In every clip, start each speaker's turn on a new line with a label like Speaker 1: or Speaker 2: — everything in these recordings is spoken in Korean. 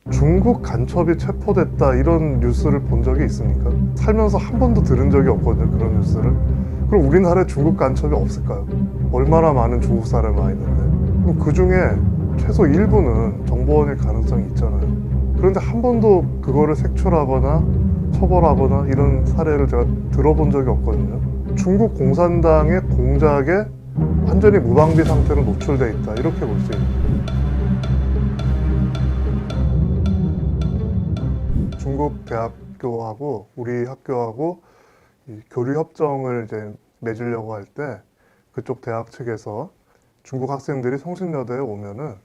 Speaker 1: 중국 간첩이 체포됐다 이런 뉴스를 본 적이 있습니까? 살면서 한 번도 들은 적이 없거든요, 그런 뉴스를. 그럼 우리나라에 중국 간첩이 없을까요? 얼마나 많은 중국 사람이 와 있는데. 그럼 그 중에 최소 일부는 정보원일 가능성이 있잖아요. 그런데 한 번도 그거를 색출하거나 처벌하거나 이런 사례를 제가 들어본 적이 없거든요. 중국 공산당의 공작에 완전히 무방비 상태로 노출돼 있다, 이렇게 볼 수 있는 거예요. 중국 대학교하고 우리 학교하고 이 교류 협정을 이제 맺으려고 할 때 그쪽 대학 측에서 중국 학생들이 성신여대에 오면은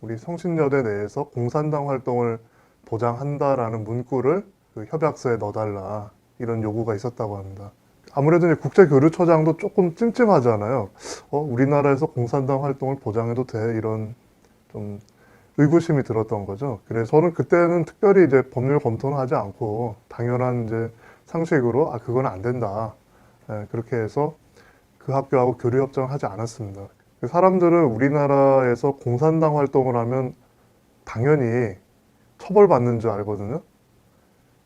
Speaker 1: 우리 성신여대 내에서 공산당 활동을 보장한다라는 문구를 그 협약서에 넣어달라, 이런 요구가 있었다고 합니다. 아무래도 이제 국제교류처장도 조금 찜찜하잖아요. 우리나라에서 공산당 활동을 보장해도 돼? 이런 좀 의구심이 들었던 거죠. 그래서 저는 그때는 특별히 이제 법률 검토는 하지 않고 당연한 이제 상식으로 그건 안 된다. 그렇게 해서 그 학교하고 교류 협정을 하지 않았습니다. 사람들은 우리나라에서 공산당 활동을 하면 당연히 처벌받는 줄 알거든요.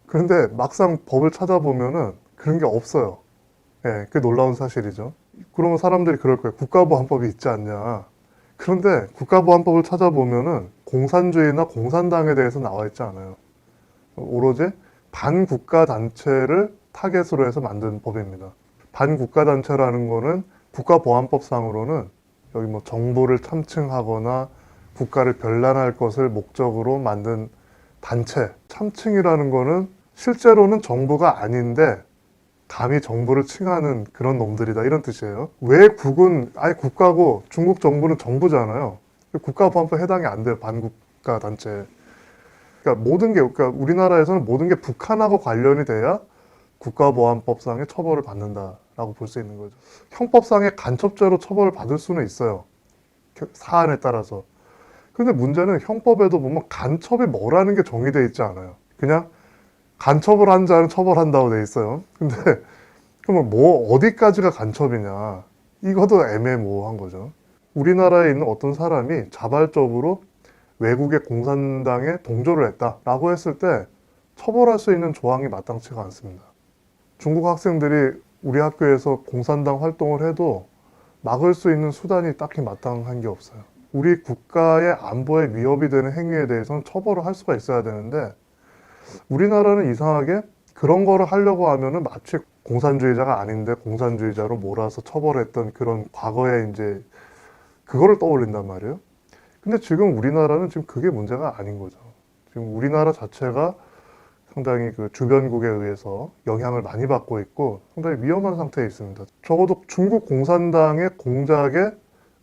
Speaker 1: 그런데 막상 법을 찾아보면은 그런 게 없어요. 그게 놀라운 사실이죠. 그러면 사람들이 그럴 거예요. 국가보안법이 있지 않냐. 그런데 국가보안법을 찾아보면은 공산주의나 공산당에 대해서 나와 있지 않아요. 오로지 반국가 단체를 타겟으로 해서 만든 법입니다. 반국가 단체라는 거는 국가보안법상으로는 여기 뭐 정부를 참칭하거나 국가를 변란할 것을 목적으로 만든 단체. 참칭이라는 거는 실제로는 정부가 아닌데 감히 정부를 칭하는 그런 놈들이다, 이런 뜻이에요. 왜 국은 아예 국가고 중국 정부는 정부잖아요. 국가보안법에 해당이 안 돼요, 반국가 단체. 그러니까 그러니까 우리나라에서는 모든 게 북한하고 관련이 돼야 국가보안법상의 처벌을 받는다라고 볼 수 있는 거죠. 형법상의 간첩죄로 처벌을 받을 수는 있어요, 사안에 따라서. 근데 문제는 형법에도 보면 간첩이 뭐라는 게 정의되어 있지 않아요. 그냥 간첩을 한 자는 처벌한다고 돼 있어요. 근데 그러면 뭐 어디까지가 간첩이냐, 이것도 애매모호한 거죠. 우리나라에 있는 어떤 사람이 자발적으로 외국의 공산당에 동조를 했다라고 했을 때 처벌할 수 있는 조항이 마땅치가 않습니다. 중국 학생들이 우리 학교에서 공산당 활동을 해도 막을 수 있는 수단이 딱히 마땅한 게 없어요. 우리 국가의 안보에 위협이 되는 행위에 대해서는 처벌을 할 수가 있어야 되는데, 우리나라는 이상하게 그런 거를 하려고 하면은 마치 공산주의자가 아닌데 공산주의자로 몰아서 처벌했던 그런 과거에 이제 그거를 떠올린단 말이에요. 근데 지금 우리나라는 지금 그게 문제가 아닌 거죠. 지금 우리나라 자체가 상당히 그 주변국에 의해서 영향을 많이 받고 있고 상당히 위험한 상태에 있습니다. 적어도 중국 공산당의 공작에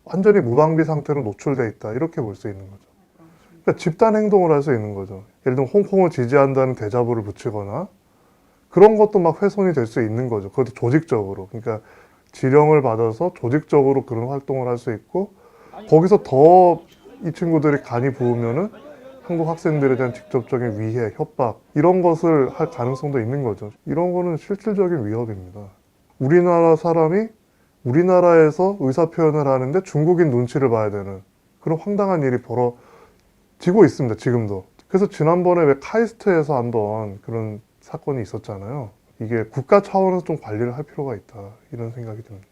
Speaker 1: 완전히 무방비 상태로 노출돼 있다, 이렇게 볼 수 있는 거죠. 그러니까 집단 행동을 할 수 있는 거죠. 예를 들면 홍콩을 지지한다는 대자보를 붙이거나 그런 것도 막 훼손이 될 수 있는 거죠. 그것도 조직적으로. 그러니까 지령을 받아서 조직적으로 그런 활동을 할 수 있고, 거기서 더 이 친구들이 간이 부으면은 한국 학생들에 대한 직접적인 위해, 협박, 이런 것을 할 가능성도 있는 거죠. 이런 거는 실질적인 위협입니다. 우리나라 사람이 우리나라에서 의사표현을 하는데 중국인 눈치를 봐야 되는 그런 황당한 일이 벌어지고 있습니다, 지금도. 그래서 지난번에 왜 카이스트에서 한번 그런 사건이 있었잖아요. 이게 국가 차원에서 좀 관리를 할 필요가 있다, 이런 생각이 듭니다.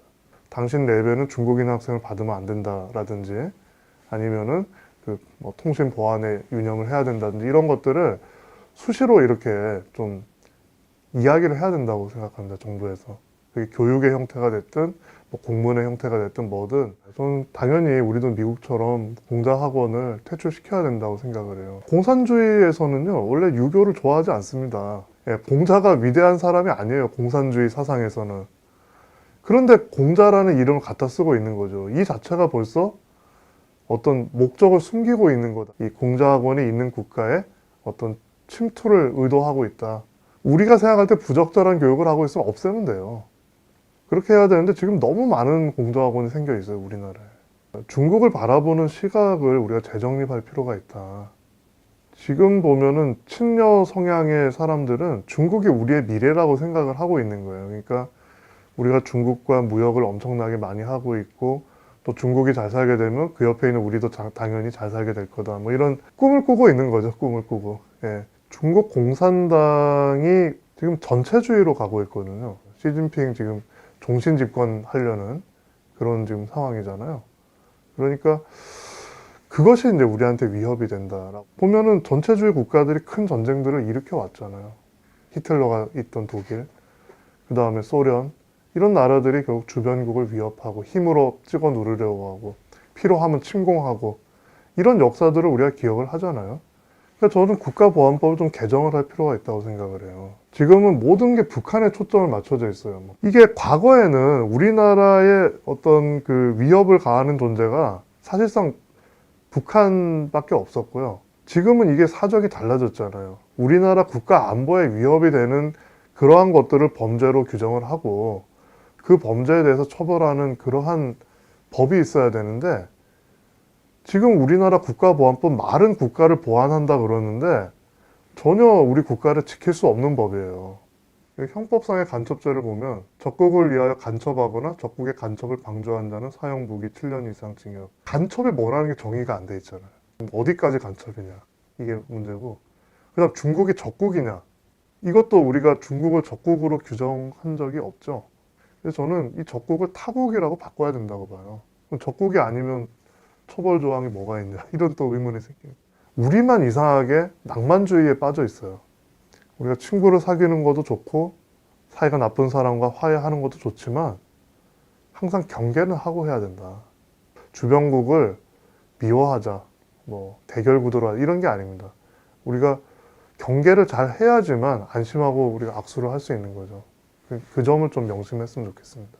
Speaker 1: 당신 레벨은 중국인 학생을 받으면 안 된다라든지, 아니면은 그 뭐 통신 보안에 유념을 해야 된다든지, 이런 것들을 수시로 이렇게 좀 이야기를 해야 된다고 생각합니다, 정부에서. 그게 교육의 형태가 됐든 뭐 공문의 형태가 됐든 뭐든. 저는 당연히 우리도 미국처럼 공자학원을 퇴출시켜야 된다고 생각을 해요. 공산주의에서는요, 원래 유교를 좋아하지 않습니다. 공자가 위대한 사람이 아니에요, 공산주의 사상에서는. 그런데 공자라는 이름을 갖다 쓰고 있는 거죠. 이 자체가 벌써 어떤 목적을 숨기고 있는 거다. 이 공자학원이 있는 국가에 어떤 침투를 의도하고 있다. 우리가 생각할 때 부적절한 교육을 하고 있으면 없애면 돼요. 그렇게 해야 되는데 지금 너무 많은 공자학원이 생겨 있어요, 우리나라에. 중국을 바라보는 시각을 우리가 재정립할 필요가 있다. 지금 보면은 친여 성향의 사람들은 중국이 우리의 미래라고 생각을 하고 있는 거예요. 그러니까 우리가 중국과 무역을 엄청나게 많이 하고 있고, 또 중국이 잘 살게 되면 그 옆에 있는 우리도 당연히 잘 살게 될 거다. 뭐 이런 꿈을 꾸고 있는 거죠. 꿈을 꾸고. 예. 중국 공산당이 지금 전체주의로 가고 있거든요. 시진핑 지금 종신 집권 하려는 그런 지금 상황이잖아요. 그러니까 그것이 이제 우리한테 위협이 된다라고 보면은 전체주의 국가들이 큰 전쟁들을 일으켜 왔잖아요. 히틀러가 있던 독일, 그 다음에 소련, 이런 나라들이 결국 주변국을 위협하고 힘으로 찍어 누르려고 하고 필요하면 침공하고 이런 역사들을 우리가 기억을 하잖아요. 그러니까 저는 국가보안법을 좀 개정을 할 필요가 있다고 생각을 해요. 지금은 모든 게 북한에 초점을 맞춰져 있어요. 이게 과거에는 우리나라의 어떤 그 위협을 가하는 존재가 사실상 북한밖에 없었고요. 지금은 이게 사정이 달라졌잖아요. 우리나라 국가 안보에 위협이 되는 그러한 것들을 범죄로 규정을 하고 그 범죄에 대해서 처벌하는 그러한 법이 있어야 되는데 지금 우리나라 국가보안법 말은 국가를 보안한다 그러는데 전혀 우리 국가를 지킬 수 없는 법이에요. 형법상의 간첩죄를 보면 적국을 위하여 간첩하거나 적국의 간첩을 방조한 자는 사형무기 7년 이상 징역. 간첩이 뭐라는 게 정의가 안 돼 있잖아요. 어디까지 간첩이냐 이게 문제고, 그 다음 중국이 적국이냐, 이것도 우리가 중국을 적국으로 규정한 적이 없죠. 그래서 저는 이 적국을 타국이라고 바꿔야 된다고 봐요. 적국이 아니면 처벌 조항이 뭐가 있냐 이런 또 의문이 생겨요. 우리만 이상하게 낭만주의에 빠져 있어요. 우리가 친구를 사귀는 것도 좋고 사이가 나쁜 사람과 화해하는 것도 좋지만 항상 경계는 하고 해야 된다. 주변국을 미워하자, 뭐 대결 구도로 하자 이런 게 아닙니다. 우리가 경계를 잘 해야지만 안심하고 우리가 악수를 할 수 있는 거죠. 그 점을 좀 명심했으면 좋겠습니다.